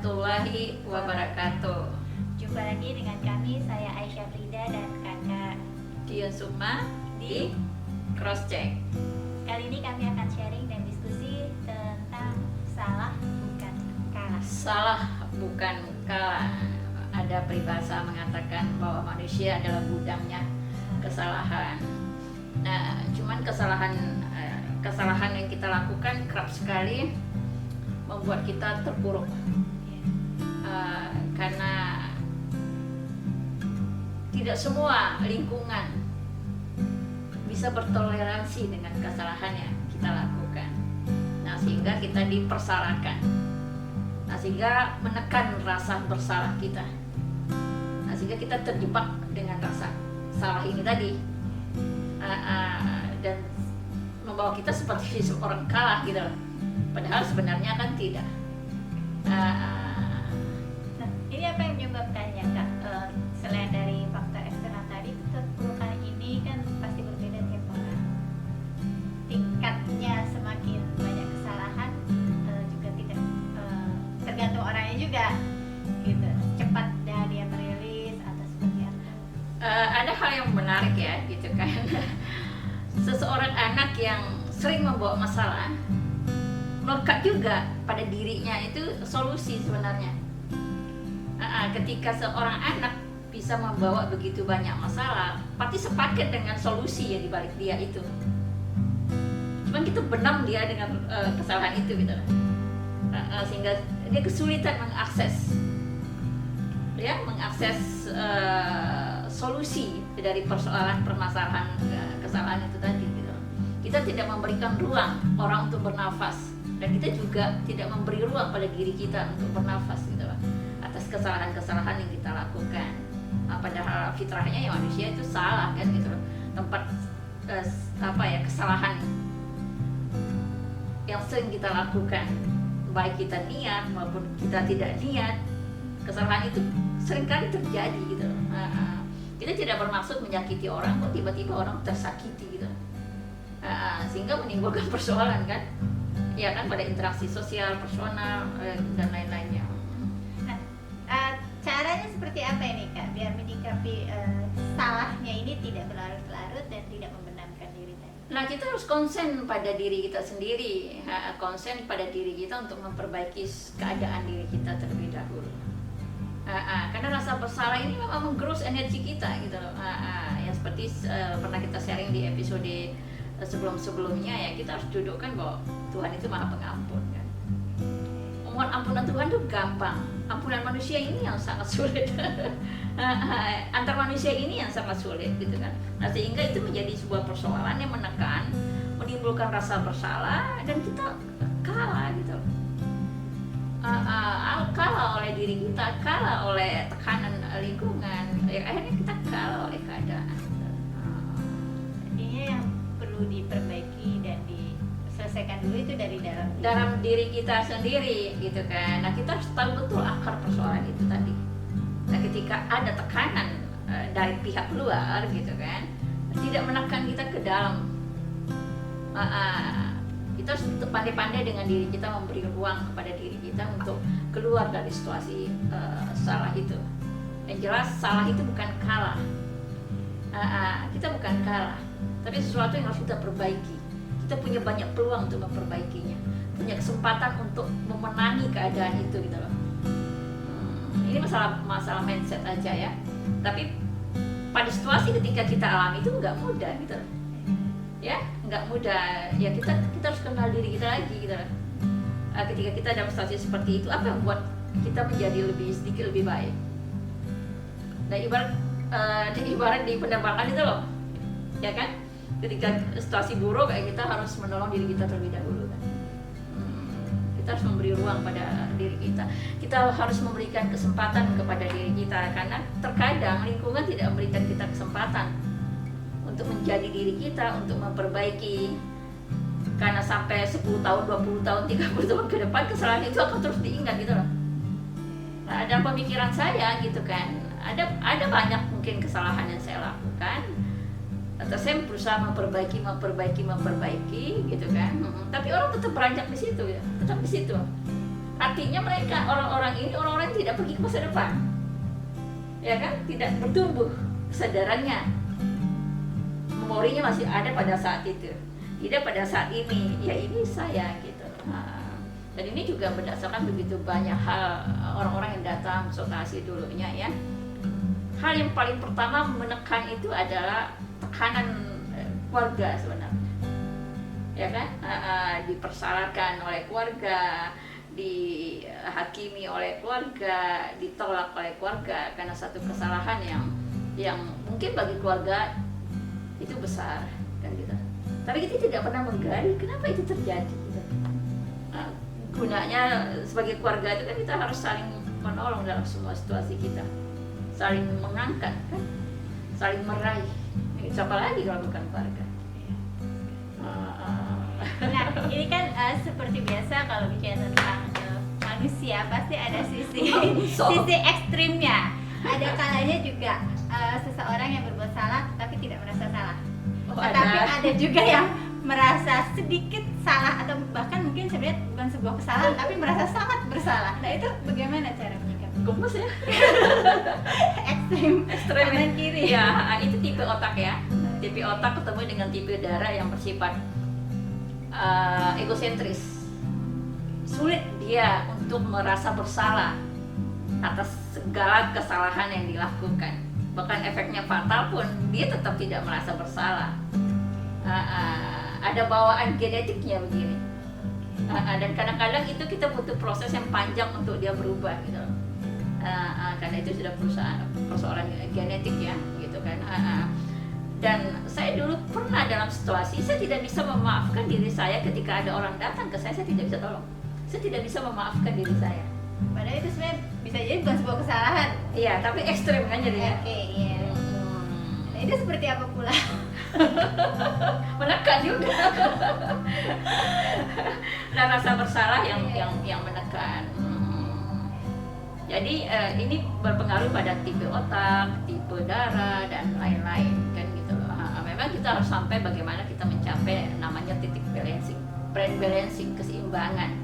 warahmatullahi wabarakatuh. Jumpa lagi dengan kami, saya Aisyah Frida dan kakak Dian Sukma di Cross Check. Kali ini kami akan sharing dan diskusi tentang salah bukan kalah. Salah bukan kalah. Ada peribahasa mengatakan bahwa manusia adalah gudangnya kesalahan. Nah, cuman kesalahan yang kita lakukan kerap sekali membuat kita terpuruk. Karena tidak semua lingkungan bisa bertoleransi dengan kesalahan yang kita lakukan. Nah, sehingga kita dipersalahkan. Nah, sehingga menekan rasa bersalah kita. Nah, sehingga kita terjebak dengan rasa salah ini tadi. Dan membawa kita seperti seorang kalah gitu. Padahal sebenarnya kan tidak. Nah, ini apa yang menyebabkannya, Kak? Selain dari faktor eksternal tadi, terpurukan ini kan pasti berbeda tiap orang. Tingkatnya semakin banyak kesalahan juga tidak tergantung orangnya juga, gitu. Cepat dia merilis atau seperti apa? Ada hal yang menarik ya, gitu kan. Seseorang anak yang sering membawa masalah melekat juga pada dirinya itu solusi sebenarnya. Ketika seorang anak bisa membawa begitu banyak masalah, pasti sepaket dengan solusi yang dibalik dia itu. Cuman kita benam dia dengan kesalahan itu gitu. Sehingga dia kesulitan mengakses solusi dari permasalahan kesalahan itu tadi gitu. Kita tidak memberikan ruang orang untuk bernafas, dan kita juga tidak memberi ruang pada diri kita untuk bernafas gitu loh, atas kesalahan-kesalahan yang kita lakukan. Padahal fitrahnya ya manusia itu salah kan gitu loh. Tempat kesalahan yang sering kita lakukan, baik kita niat maupun kita tidak niat, kesalahan itu seringkali terjadi gitu loh. Kita tidak bermaksud menyakiti orang, kok tiba-tiba orang tersakiti gitu. Sehingga menimbulkan persoalan kan, ya kan, pada interaksi sosial, personal, dan lain-lainnya. Nah, caranya seperti apa ini, Kak, biar menyikapi salahnya ini tidak berlarut-larut dan tidak membenamkan diri tadi? Nah, kita harus konsen pada diri kita sendiri, konsen pada diri kita untuk memperbaiki keadaan diri kita terlebih dahulu. Karena rasa bersalah ini memang menggerus energi kita gitu loh. Yang seperti pernah kita sharing di episode sebelum-sebelumnya ya, kita harus dudukkan bahwa Tuhan itu Maha Pengampun kan. Mohon ampunan Tuhan itu gampang, ampunan manusia ini yang sangat sulit. Antar manusia ini yang sangat sulit gitu kan. Nah, sehingga itu menjadi sebuah persoalan yang menekan, menimbulkan rasa bersalah, dan kita kalah gitu. Kalah oleh diri kita, kalah oleh tekanan lingkungan, ya akhirnya kita kalah oleh keadaan. Artinya yang perlu diperbaiki dan diselesaikan dulu itu dari dalam diri kita sendiri gitu kan. Nah, kita harus tahu betul akar persoalan itu tadi. Nah, ketika ada tekanan dari pihak luar gitu kan, tidak menekan kita ke dalam, kita harus pandai-pandai dengan diri kita, memberi ruang kepada diri kita untuk keluar dari situasi salah itu. Yang jelas salah itu bukan kalah. Kita bukan kalah, tapi sesuatu yang harus kita perbaiki. Kita punya banyak peluang untuk memperbaikinya, punya kesempatan untuk memenangi keadaan itu gitu loh. Ini masalah mindset aja ya. Tapi pada situasi ketika kita alami itu nggak mudah gitu loh. Ya, nggak mudah. Ya kita harus kenal diri kita lagi gitu loh. Ketika kita dalam situasi seperti itu, apa yang membuat kita menjadi sedikit lebih baik? Nah, ibarat di penerbangan itu loh, ya kan? Ketika situasi buruk, kayak kita harus menolong diri kita terlebih dahulu kan. Kita harus memberi ruang pada diri kita. Kita harus memberikan kesempatan kepada diri kita, karena terkadang lingkungan tidak memberikan kita kesempatan untuk menjadi diri kita, untuk memperbaiki. Karena sampai 10 tahun, 20 tahun, 30 tahun ke depan kesalahan itu akan terus diingat gitu loh. Nah, dalam pemikiran saya gitu kan, ada banyak mungkin kesalahan yang saya lakukan, atau saya berusaha memperbaiki gitu kan. Tapi orang tetap beranjak di situ ya, tetap di situ. Artinya mereka orang-orang ini orang-orang yang tidak pergi ke masa depan, ya kan? Tidak bertumbuh kesadarannya, memorinya masih ada pada saat itu, tidak pada saat ini. Ya ini saya gitu. Dan ini juga berdasarkan begitu banyak hal orang-orang yang datang konsultasi dulunya ya. Hal yang paling pertama menekan itu adalah tekanan keluarga sebenarnya, ya kan? Dipersalahkan oleh keluarga, dihakimi oleh keluarga, ditolak oleh keluarga karena satu kesalahan yang mungkin bagi keluarga itu besar kan gitu. Tapi kita tidak pernah menggali kenapa itu terjadi gitu. Gunanya sebagai keluarga itu kan kita harus saling menolong dalam semua situasi kita, saling mengangkat kan, saling meraih. Siapa lagi kalau bukan keluarga? Nah, ini kan seperti biasa kalau bicara tentang manusia pasti ada sisi ekstrimnya. Ada kalanya juga seseorang yang berbuat salah tapi tidak merasa salah. Tetapi ada juga yang merasa sedikit salah atau bahkan mungkin sebenarnya bukan sebuah kesalahan tapi merasa sangat bersalah. Nah, itu bagaimana cara menyikapi? Gemes ya. Ekstrim kanan kiri. Ya, itu tipe otak ya. Tipe otak ketemu dengan tipe darah yang bersifat egosentris. Sulit dia untuk merasa bersalah atas segala kesalahan yang dilakukan. Bahkan efeknya fatal pun dia tetap tidak merasa bersalah. Ada bawaan genetiknya begini. Dan kadang-kadang itu kita butuh proses yang panjang untuk dia berubah gitu. Karena itu sudah persoalan genetik ya gitu kan. Dan saya dulu pernah dalam situasi saya tidak bisa memaafkan diri saya ketika ada orang datang ke saya tidak bisa tolong. Saya tidak bisa memaafkan diri saya. Padahal itu sebenarnya bisa jadi bukan sebuah kesalahan. Iya, tapi ekstrim kan jadinya. Oke, iya. Nah, itu seperti apa pula? Menekan juga. Nah, rasa bersalah yang menekan. Jadi ini berpengaruh pada tipe otak, tipe darah dan lain-lain kan gitu loh. Memang kita harus sampai bagaimana kita mencapai namanya titik balancing, brain balancing, keseimbangan.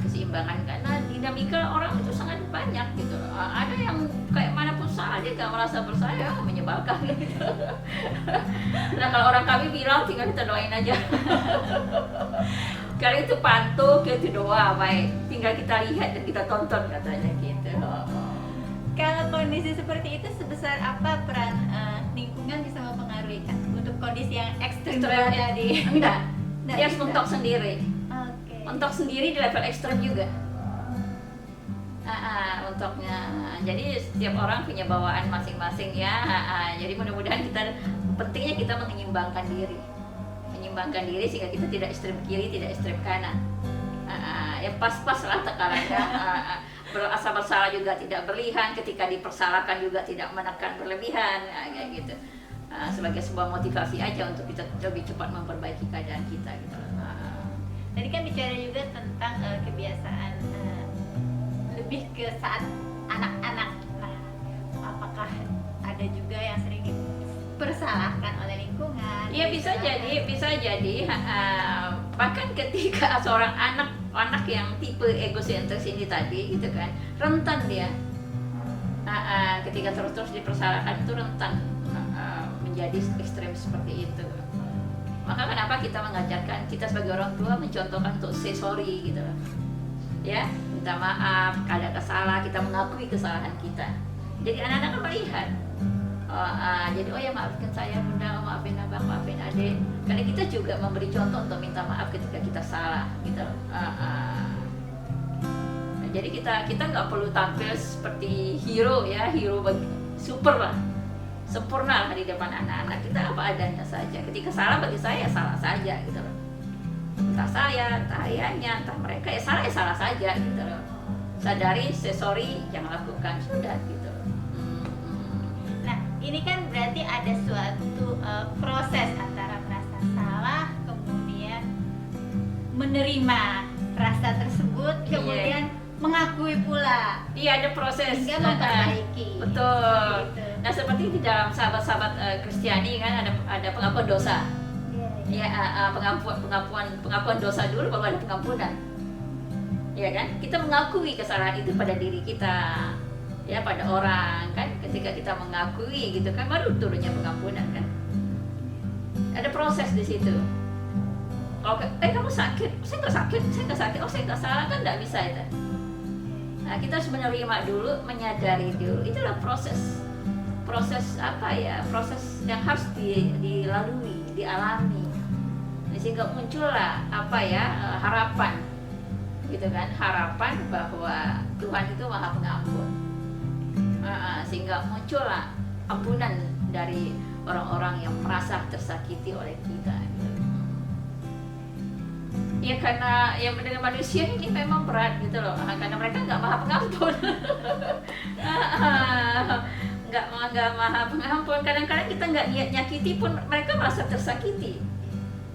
Keseimbangan karena dinamika orang itu sangat banyak gitu loh. Ada yang kayak manapun salah dia gak merasa bersalah, ya menyebalkan gitu. Nah, kalau orang kami bilang tinggal kita doain aja. Kalau itu pantuk, itu doa baik, tinggal kita lihat dan kita tonton katanya gitu. Kalau kondisi seperti itu sebesar apa peran lingkungan bisa mempengaruhi kan untuk kondisi yang ekstrim tadi? Enggak, dia harus mentok sendiri. Okay. Mentok sendiri di level ekstrim juga. Untoknya. Jadi setiap orang punya bawaan masing-masing ya. Jadi mudah-mudahan pentingnya kita menyeimbangkan diri. Menyeimbangkan diri sehingga kita tidak ekstrem kiri, tidak ekstrem kanan. Ya pas-pas lah tekarannya. Berasa bersalah juga tidak berlebihan, ketika dipersalahkan juga tidak menekan berlebihan, kayak gitu. Sebagai sebuah motivasi aja untuk kita lebih cepat memperbaiki keadaan kita gitu. Tadi kan bicara juga tentang kebiasaan lebih ke saat anak-anak. Nah, apakah ada juga yang sering dipersalahkan oleh lingkungan? Iya bisa jadi. Bahkan ketika seorang anak yang tipe egosentris ini tadi gitu kan, rentan dia. Ketika terus dipersalahkan itu rentan menjadi ekstrem seperti itu. Maka kenapa kita mengajarkan, kita sebagai orang tua mencontohkan untuk say sorry gitu loh. Ya, minta maaf, ada kesalahan, kita mengakui kesalahan kita. Jadi anak-anak kan melihat. Jadi ya maafkan saya bunda, maafin abang, maafin adik. Karena kita juga memberi contoh untuk minta maaf ketika kita salah gitu loh. Jadi kita nggak perlu tampil seperti hero ya, super lah, sempurna lah di depan anak-anak. Kita apa adanya saja. Ketika salah bagi saya salah saja gitu loh. Entah saya, entah ayahnya, entah mereka ya salah saja gitu loh. Sadari, say sorry, jangan lakukan, sudah gitu loh. Nah, ini kan berarti ada suatu proses antara merasa salah, kemudian menerima rasa tersebut, kemudian mengakui pula. Iya, ada proses hingga memperbaiki. Betul. Gitu. Nah, seperti di dalam sahabat-sahabat Kristiani kan ada pengakuan dosa. Ya, pengakuan dosa dulu baru ada pengampunan. ya kan? Kita mengakui kesalahan itu pada diri kita, ya pada orang kan. Ketika kita mengakui gitu kan, baru turunnya pengampunan kan. Ada proses di situ. Kalau kamu sakit, saya nggak sakit, oh saya nggak salah kan, nggak bisa itu. Nah, kita harus menerima dulu, menyadari dulu. Itulah proses apa ya? Proses yang harus dilalui, dialami. Sehingga muncullah apa ya, harapan, gitu kan? Harapan bahwa Tuhan itu Maha Pengampun. Sehingga muncullah ampunan dari orang-orang yang merasa tersakiti oleh kita. Ya karena yang dengan manusia ini memang berat gitu loh, karena mereka nggak Maha Pengampun. nggak Maha Pengampun. Kadang-kadang kita nggak niat nyakiti pun mereka merasa tersakiti,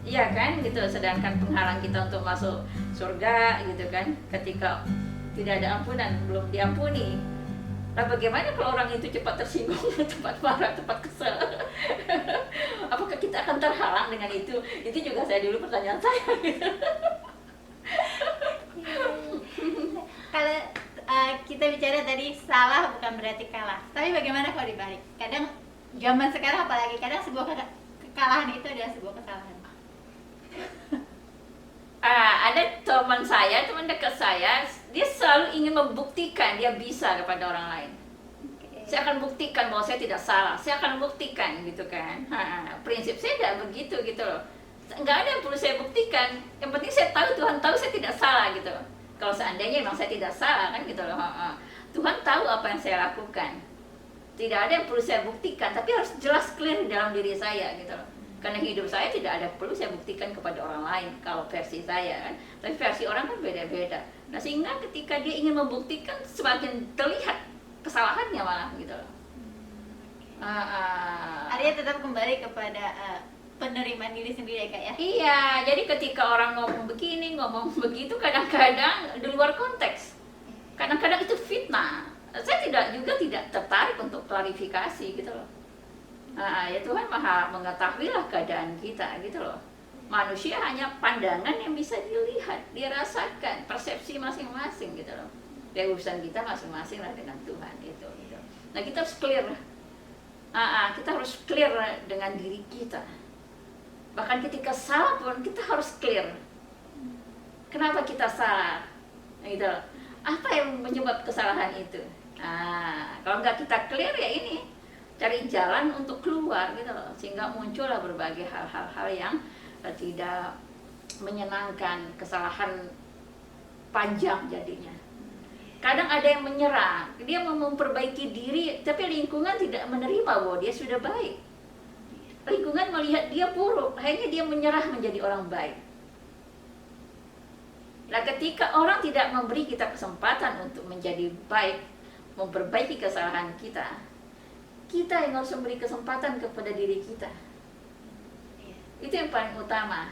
iya kan gitu. Sedangkan penghalang kita untuk masuk surga gitu kan, ketika tidak ada ampunan, belum diampuni. Nah, bagaimana kalau orang itu cepat tersinggung, cepat marah, cepat kesel? Apakah kita akan terhalang dengan itu? Itu juga saya dulu pertanyaan saya. Kalau kita bicara tadi salah bukan berarti kalah. Tapi bagaimana kalau dibalik? Kadang zaman sekarang apalagi, kadang sebuah kekalahan itu adalah sebuah kesalahan. Ada teman dekat saya, dia selalu ingin membuktikan dia bisa kepada orang lain. Saya akan buktikan bahwa saya tidak salah, saya akan buktikan gitu kan. Prinsip saya tidak begitu gitu loh. Nggak ada yang perlu saya buktikan, yang penting saya tahu, Tuhan tahu saya tidak salah gitu. Kalau seandainya memang saya tidak salah kan gitu loh. Tuhan tahu apa yang saya lakukan. Tidak ada yang perlu saya buktikan, tapi harus jelas clear di dalam diri saya gitu loh. Karena hidup saya tidak ada perlu saya buktikan kepada orang lain, kalau versi saya kan. Tapi versi orang kan beda-beda. Nah, sehingga ketika dia ingin membuktikan, semakin terlihat kesalahannya malah gitu loh. Artinya tetap kembali kepada penerimaan diri sendiri ya Kak ya? Iya, jadi ketika orang ngomong begini, ngomong begitu, kadang-kadang di luar konteks. Kadang-kadang itu fitnah. Saya tidak tertarik untuk klarifikasi gitu loh. Ya Tuhan Maha mengetahui lah keadaan kita gitu loh. Manusia hanya pandangan yang bisa dilihat, dirasakan, persepsi masing-masing gitu loh. Ya urusan kita masing-masing lah dengan Tuhan itu. Gitu. Nah, kita harus clear. Kita harus clear dengan diri kita. Bahkan ketika salah pun kita harus clear. Kenapa kita salah? Gitu loh. Apa yang menyebab kesalahan itu? Kalau nggak kita clear ya ini, cari jalan untuk keluar gitu loh, sehingga muncullah berbagai hal-hal yang tidak menyenangkan, kesalahan panjang jadinya. Kadang ada yang menyerah, dia mau memperbaiki diri, tapi lingkungan tidak menerima bahwa dia sudah baik. Lingkungan melihat dia buruk, akhirnya dia menyerah menjadi orang baik. Nah, ketika orang tidak memberi kita kesempatan untuk menjadi baik, memperbaiki kesalahan kita yang harus memberi kesempatan kepada diri kita. Itu yang paling utama.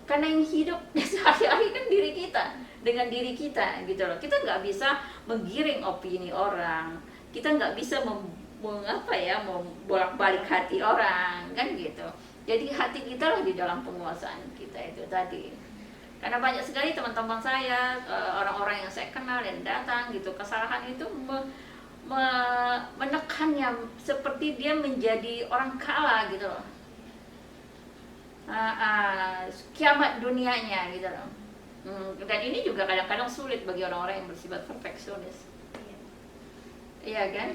Karena yang hidup sehari-hari kan diri kita, dengan diri kita gitu loh. Kita nggak bisa menggiring opini orang, kita nggak bisa membolak-balik hati orang kan gitu. Jadi hati kita lah di dalam penguasaan kita itu tadi. Karena banyak sekali teman-teman saya, orang-orang yang saya kenal yang datang gitu, kesalahan itu menekannya seperti dia menjadi orang kalah gitu loh. Kiamat dunianya gitu loh. Dan ini juga kadang-kadang sulit bagi orang-orang yang bersifat perfeksionis. Iya kan?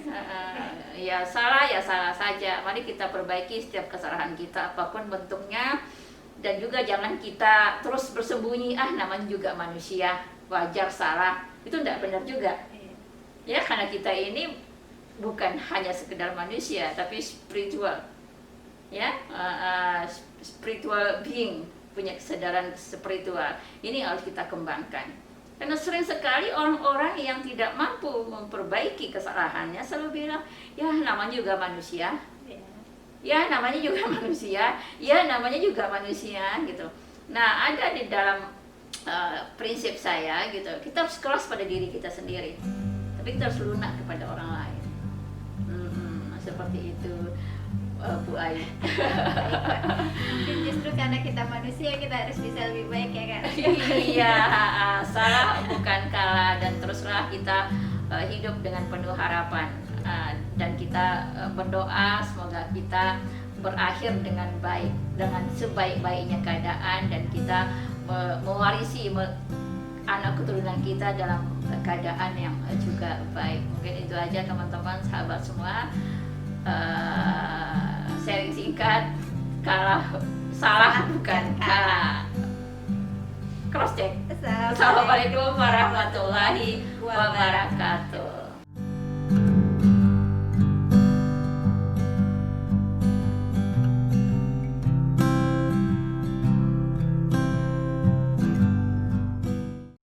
Ya salah saja. Mari kita perbaiki setiap kesalahan kita apapun bentuknya. Dan juga jangan kita terus bersembunyi, namanya juga manusia, wajar salah. Itu tidak benar juga. Ya, karena kita ini bukan hanya sekedar manusia, tapi spiritual. Ya, spiritual being, punya kesadaran spiritual. Ini harus kita kembangkan. Karena sering sekali orang-orang yang tidak mampu memperbaiki kesalahannya selalu bilang, ya namanya juga manusia. Ya namanya juga manusia. Ya namanya juga manusia gitu. Nah, ada di dalam prinsip saya gitu, kita harus keras pada diri kita sendiri, tapi kita harus lunak kepada orang lain. Seperti itu. Bu Ai. Mungkin justru karena kita manusia kita harus bisa lebih baik ya Kak. Iya, salah bukan kalah, dan teruslah kita hidup dengan penuh harapan, dan kita berdoa semoga kita berakhir dengan baik, dengan sebaik-baiknya keadaan, dan kita mewarisi anak keturunan kita dalam keadaan yang juga baik. Mungkin itu aja teman-teman, sahabat semua. Sharing singkat, salah bukan kalah. Cross check. Assalamualaikum warahmatullahi wabarakatuh.